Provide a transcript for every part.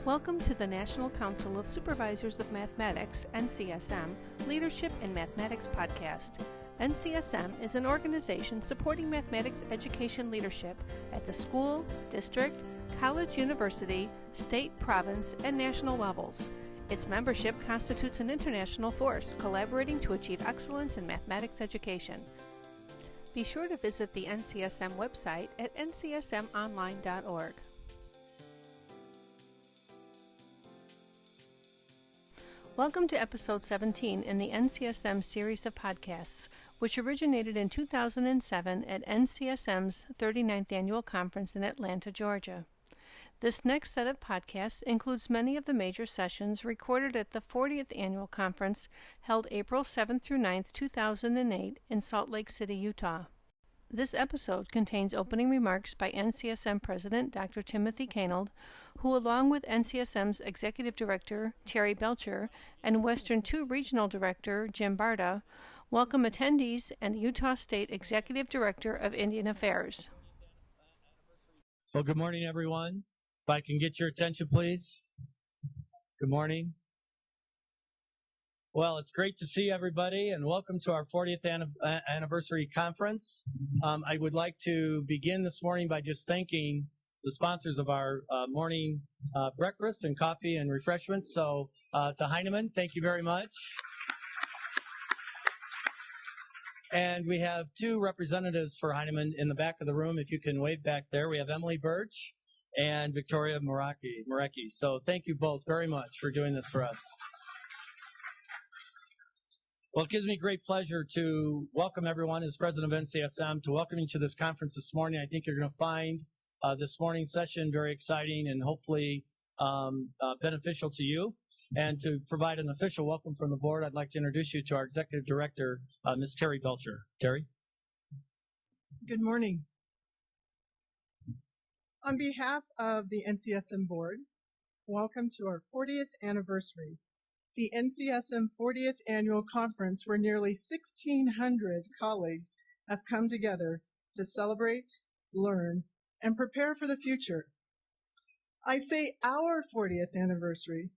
Welcome to the National Council of Supervisors of Mathematics, NCSM, Leadership in Mathematics podcast. NCSM is an organization supporting mathematics education leadership at the school, district, college, university, state, province, and national levels. Its membership constitutes an international force collaborating to achieve excellence in mathematics education. Be sure to visit the NCSM website at ncsmonline.org. Welcome to Episode 17 in the NCSM series of podcasts, which originated in 2007 at NCSM's 39th Annual Conference in Atlanta, Georgia. This next set of podcasts includes many of the major sessions recorded at the 40th Annual Conference held April 7th through 9th, 2008 in Salt Lake City, Utah. This episode contains opening remarks by NCSM President Dr. Timothy Kanold, who, along with NCSM's Executive Director Terry Belcher and Western II Regional Director Jim Barta, welcome attendees and the Utah State Executive Director of Indian Affairs. Well, good morning, everyone. If I can get your attention, please. Good morning. Well, it's great to see everybody, and welcome to our 40th anniversary conference. I would like to begin this morning by just thanking the sponsors of our morning breakfast and coffee and refreshments. So to Heinemann, thank you very much. And we have two representatives for Heinemann in the back of the room. If you can wave back there, we have Emily Birch and Victoria Marecki. So thank you both very much for doing this for us. Well, it gives me great pleasure to welcome everyone as president of NCSM, to welcome you to this conference this morning. I think you're going to find this morning's session very exciting and hopefully beneficial to you. And to provide an official welcome from the board, I'd like to introduce you to our executive director, Ms. Terry Belcher. Terry? Good morning. On behalf of the NCSM board, welcome to our 40th anniversary. The NCSM 40th Annual Conference, where nearly 1,600 colleagues have come together to celebrate, learn, and prepare for the future. I say our 40th anniversary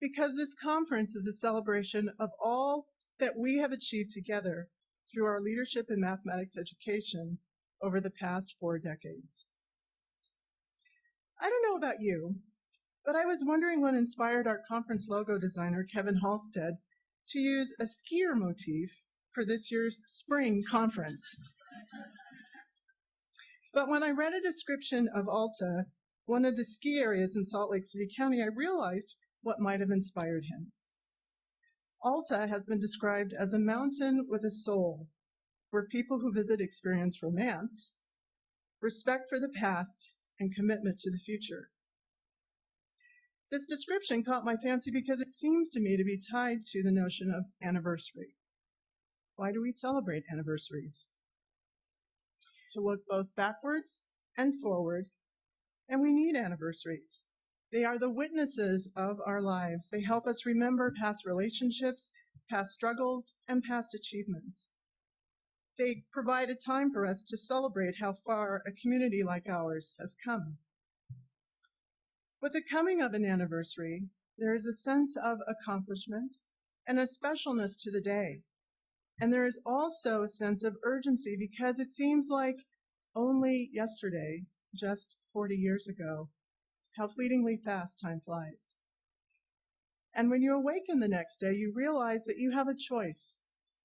because this conference is a celebration of all that we have achieved together through our leadership in mathematics education over the past 4 decades. I don't know about you, but I was wondering what inspired our conference logo designer, Kevin Halstead, to use a skier motif for this year's spring conference. But when I read a description of Alta, one of the ski areas in Salt Lake City County, I realized what might have inspired him. Alta has been described as a mountain with a soul, where people who visit experience romance, respect for the past, and commitment to the future. This description caught my fancy because it seems to me to be tied to the notion of anniversary. Why do we celebrate anniversaries? To look both backwards and forward, and we need anniversaries. They are the witnesses of our lives. They help us remember past relationships, past struggles, and past achievements. They provide a time for us to celebrate how far a community like ours has come. With the coming of an anniversary, there is a sense of accomplishment and a specialness to the day. And there is also a sense of urgency because it seems like only yesterday, just 40 years ago, how fleetingly fast time flies. And when you awaken the next day, you realize that you have a choice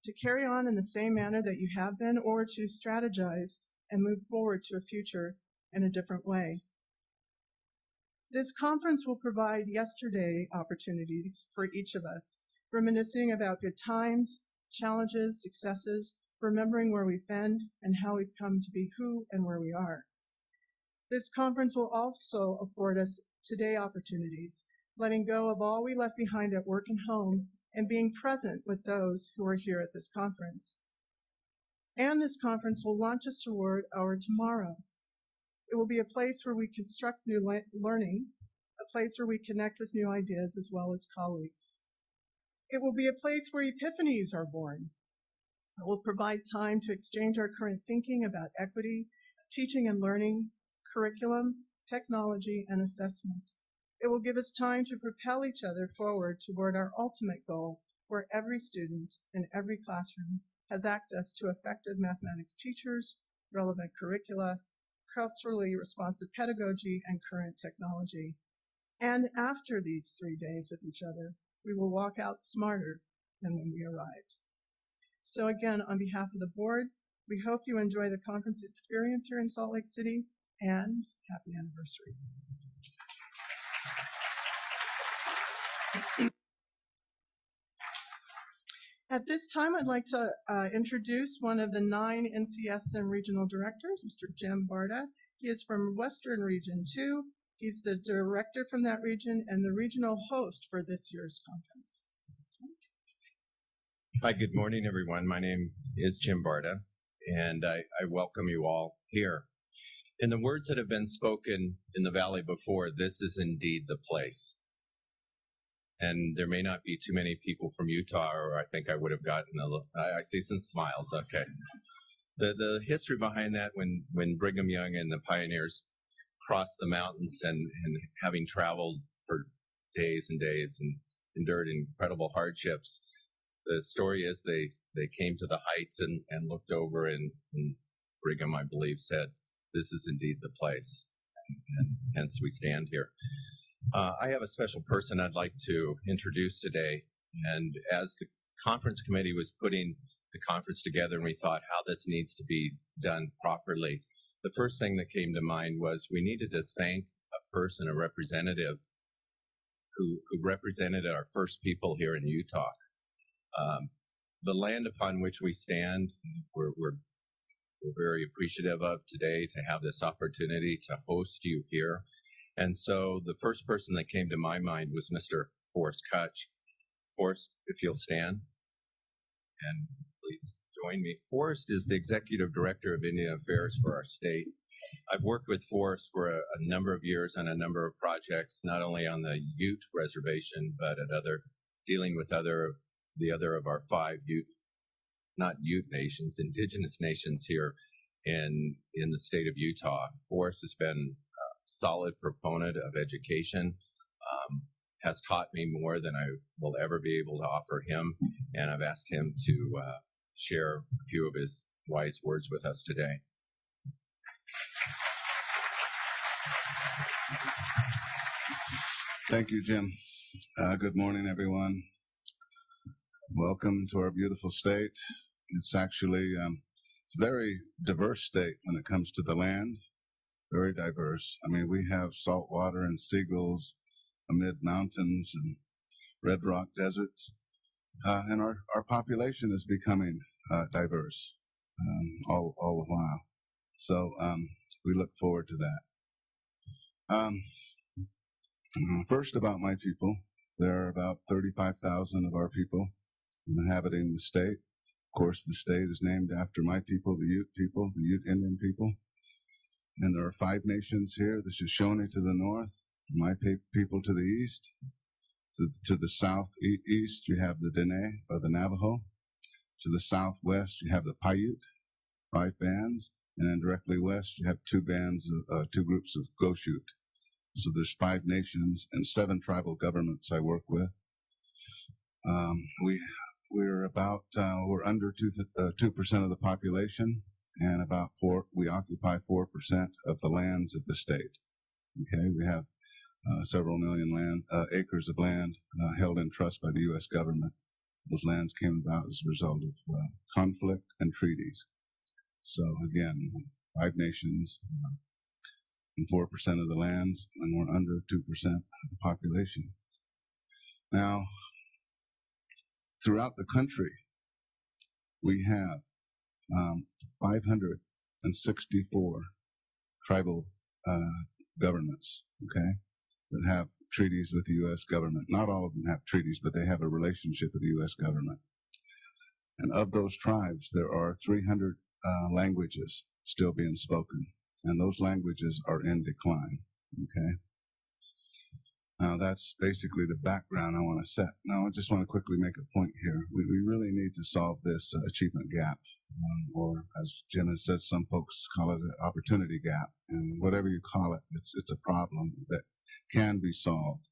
to carry on in the same manner that you have been or to strategize and move forward to a future in a different way. This conference will provide yesterday opportunities for each of us, reminiscing about good times, challenges, successes, remembering where we've been and how we've come to be who and where we are. This conference will also afford us today opportunities, letting go of all we left behind at work and home and being present with those who are here at this conference. And this conference will launch us toward our tomorrow. It will be a place where we construct new learning, a place where we connect with new ideas as well as colleagues. It will be a place where epiphanies are born. It will provide time to exchange our current thinking about equity, teaching and learning, curriculum, technology, and assessment. It will give us time to propel each other forward toward our ultimate goal, where every student in every classroom has access to effective mathematics teachers, relevant curricula, culturally responsive pedagogy, and current technology. And after these 3 days with each other, we will walk out smarter than when we arrived. So again, on behalf of the board, we hope you enjoy the conference experience here in Salt Lake City, and happy anniversary. At this time, I'd like to introduce one of the 9 NCSM regional directors, Mr. Jim Barta. He is from Western Region 2. He's the director from that region and the regional host for this year's conference. Hi, good morning, everyone. My name is Jim Barta, and I welcome you all here. In the words that have been spoken in the Valley before, this is indeed the place. And there may not be too many people from Utah, or I think I would have gotten a little, I see some smiles, okay. The history behind that, when Brigham Young and the pioneers crossed the mountains and having traveled for days and days and endured incredible hardships, the story is they came to the heights and looked over, and Brigham, I believe, said, "This is indeed the place," and hence we stand here. I have a special person I'd like to introduce today, and as the conference committee was putting the conference together and we thought how this needs to be done properly, the first thing that came to mind was we needed to thank a person, a representative, who represented our first people here in Utah. The land upon which we stand, we're very appreciative of today to have this opportunity to host you here. And so the first person that came to my mind was Mr. Forrest Kutch. Forrest, if you'll stand, and please join me. Forrest is the Executive Director of Indian Affairs for our state. I've worked with Forrest for a number of years on a number of projects, not only on the Ute Reservation, but at dealing with the other of our 5 indigenous nations here in the state of Utah. Forrest has been a solid proponent of education, has taught me more than I will ever be able to offer him, and I've asked him to share a few of his wise words with us today. Thank you, Jim. Good morning, everyone. Welcome to our beautiful state. It's actually it's a very diverse state when it comes to the land, very diverse. I mean, we have salt water and seagulls amid mountains and red rock deserts, and our population is becoming diverse all the while. So we look forward to that. First, about my people. There are about 35,000 of our people inhabiting the state. Of course, the state is named after my people, the Ute Indian people. And there are 5 nations here, the Shoshone to the north, my people to the east. To the southeast, you have the Dene, or the Navajo. To the southwest, you have the Paiute, 5 bands. And then directly west, you have 2 groups of Goshute. So there's 5 nations and 7 tribal governments I work with. We're under 2% of the population, and we occupy 4% of the lands of the state. Okay, we have several million acres of land held in trust by the U.S. government. Those lands came about as a result of conflict and treaties. So again, 5 nations and 4% of the lands, and we're under 2% of the population. Now, throughout the country, we have 564 tribal governments, okay, that have treaties with the U.S. government. Not all of them have treaties, but they have a relationship with the U.S. government. And of those tribes, there are 300 languages still being spoken, and those languages are in decline, okay? Now, that's basically the background I want to set. Now, I just want to quickly make a point here. We really need to solve this achievement gap, or as Jim has said, some folks call it an opportunity gap. And whatever you call it, it's a problem that can be solved.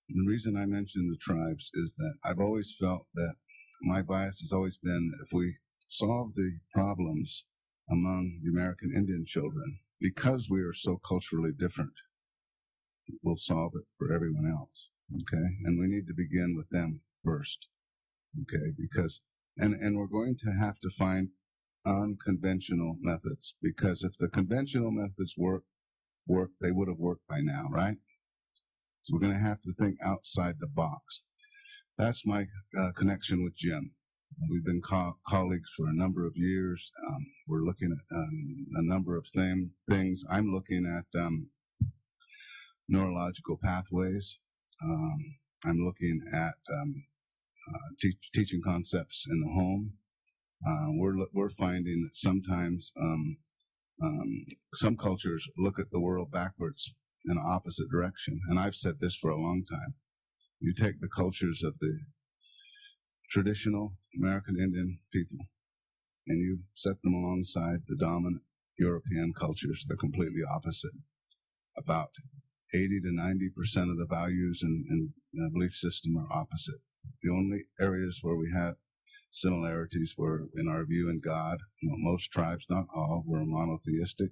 And the reason I mention the tribes is that I've always felt that my bias has always been if we solve the problems among the American Indian children, because we are so culturally different, we'll solve it for everyone else, okay? And we need to begin with them first, okay? Because, and we're going to have to find unconventional methods, because if the conventional methods work, they would have worked by now, right? So we're going to have to think outside the box. That's my connection with Jim. We've been colleagues for a number of years. We're looking at a number of things. I'm looking at neurological pathways. I'm looking at teaching concepts in the home. We're finding that sometimes some cultures look at the world backwards in an opposite direction. And I've said this for a long time. You take the cultures of the traditional American Indian people and you set them alongside the dominant European cultures. They're completely opposite. About 80 to 90% of the values and belief system are opposite. The only areas where we had similarities were in our view in God. Most tribes, not all, were monotheistic,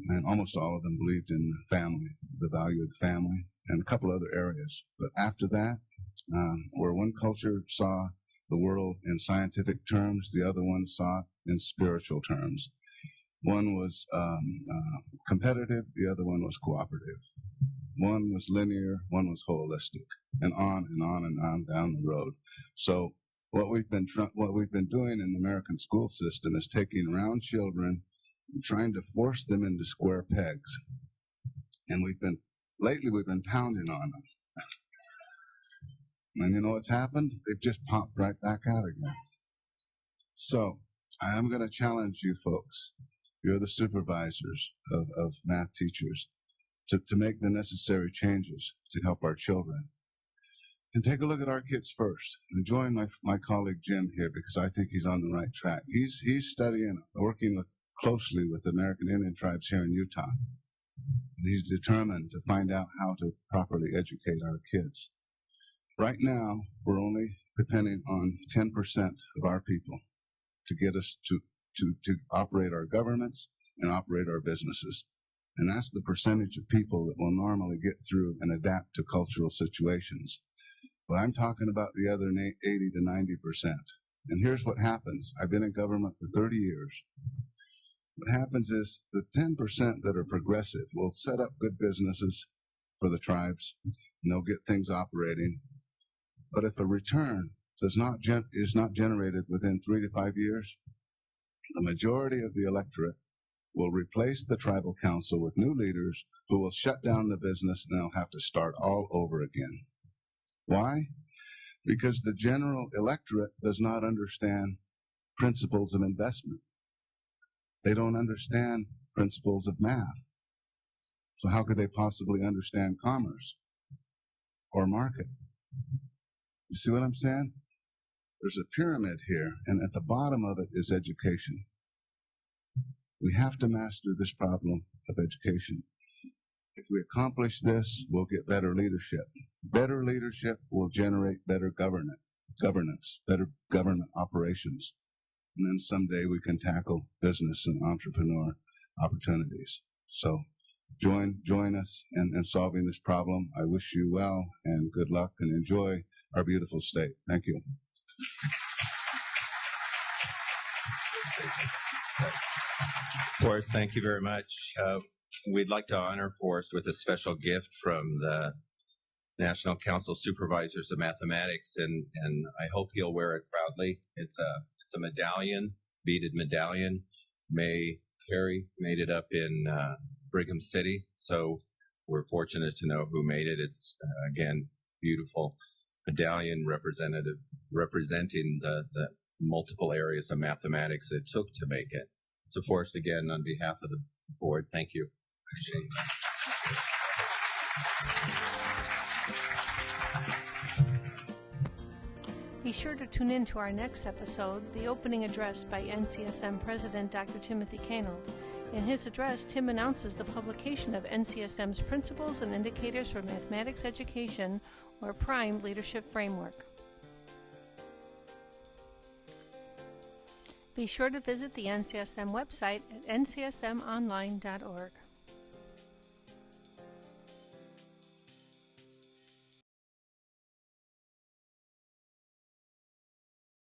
and almost all of them believed in the family, the value of the family, and a couple other areas. But after that, where one culture saw the world in scientific terms, the other one saw it in spiritual terms. One was competitive, the other one was cooperative. One was linear, one was holistic, and on and on and on down the road. So what we've been doing in the American school system is taking round children and trying to force them into square pegs. And lately we've been pounding on them. And you know what's happened? They've just popped right back out again. So I am going to challenge you folks. You're the supervisors of math teachers to make the necessary changes to help our children. And take a look at our kids first. And join my colleague Jim here, because I think he's on the right track. He's studying, working closely with the American Indian tribes here in Utah. And he's determined to find out how to properly educate our kids. Right now, we're only depending on 10% of our people to get us to operate our governments and operate our businesses. And that's the percentage of people that will normally get through and adapt to cultural situations. But I'm talking about the other 80 to 90%. And here's what happens. I've been in government for 30 years. What happens is the 10% that are progressive will set up good businesses for the tribes, and they'll get things operating. But if a return is not generated within 3 to 5 years, the majority of the electorate will replace the tribal council with new leaders who will shut down the business, and they'll have to start all over again. Why? Because the general electorate does not understand principles of investment. They don't understand principles of math. So how could they possibly understand commerce or market? You see what I'm saying? There's a pyramid here, and at the bottom of it is education. We have to master this problem of education. If we accomplish this, we'll get better leadership. Better leadership will generate better governance, better government operations. And then someday we can tackle business and entrepreneur opportunities. So join us in solving this problem. I wish you well and good luck, and enjoy our beautiful state. Thank you. Forrest, thank you very much. We'd like to honor Forrest with a special gift from the National Council Supervisors of Mathematics, and I hope he'll wear it proudly. It's a medallion, beaded medallion. May Perry made it up in Brigham City, so we're fortunate to know who made it. It's again beautiful medallion representing the multiple areas of mathematics it took to make it. So Forrest, again, on behalf of the board, thank you. Appreciate that. Be sure to tune in to our next episode, the opening address by NCSM President Dr. Timothy Canold. In his address, Tim announces the publication of NCSM's Principles and Indicators for Mathematics Education, or PRIME Leadership Framework. Be sure to visit the NCSM website at ncsmonline.org.